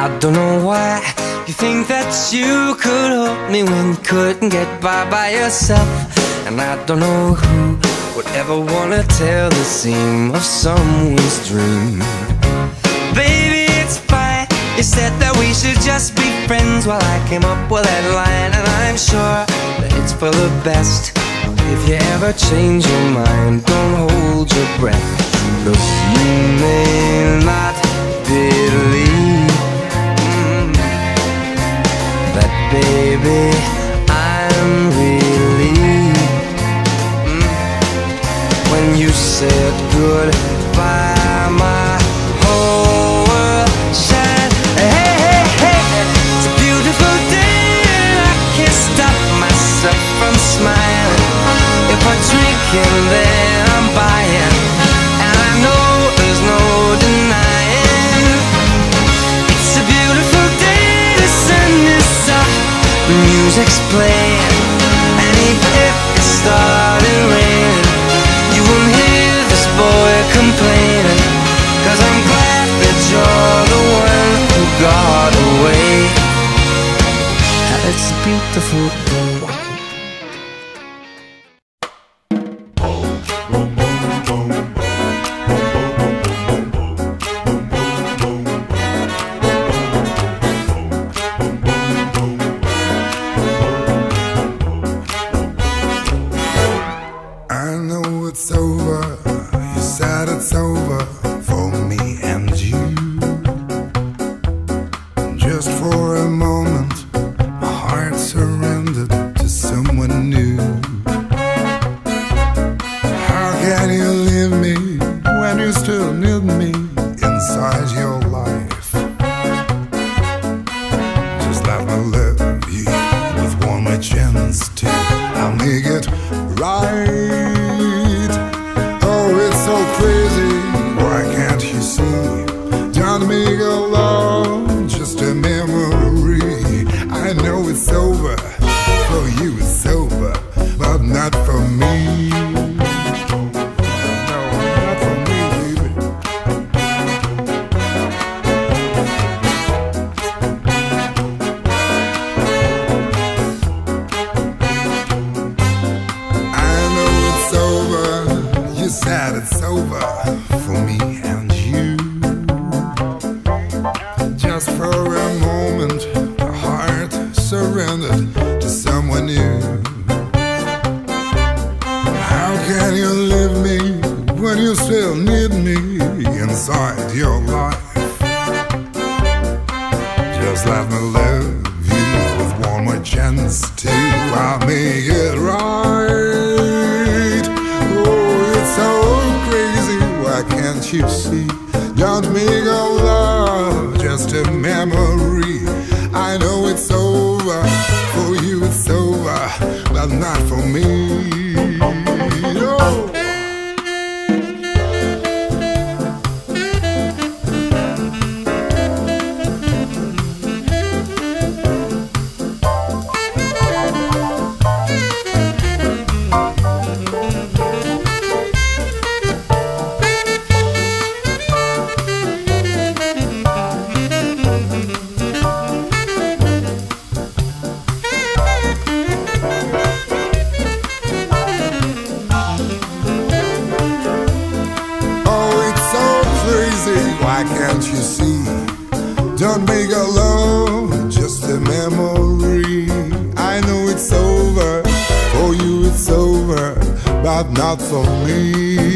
I don't know why you think that you could hold me when you couldn't get by yourself. And I don't know who would ever wanna tell the seam of someone's dream. Baby, it's fine. You said that we should just be friends while I came up with that line. And I'm sure that it's for the best. If you ever change your mind, don't hold your breath. Look, you may not believe that, baby, I'm relieved when you said goodbye. My whole world shined. Hey, hey, hey, it's a beautiful day and I can't stop myself from smiling. If I'm drinking, then I'm buying, and I know there's no denying. It's a beautiful day, the sun is up, the music's playing, and even if it started raining, you won't hear this boy complaining, 'cause I'm glad that you're the one who got away. It's a beautiful day. but not for me.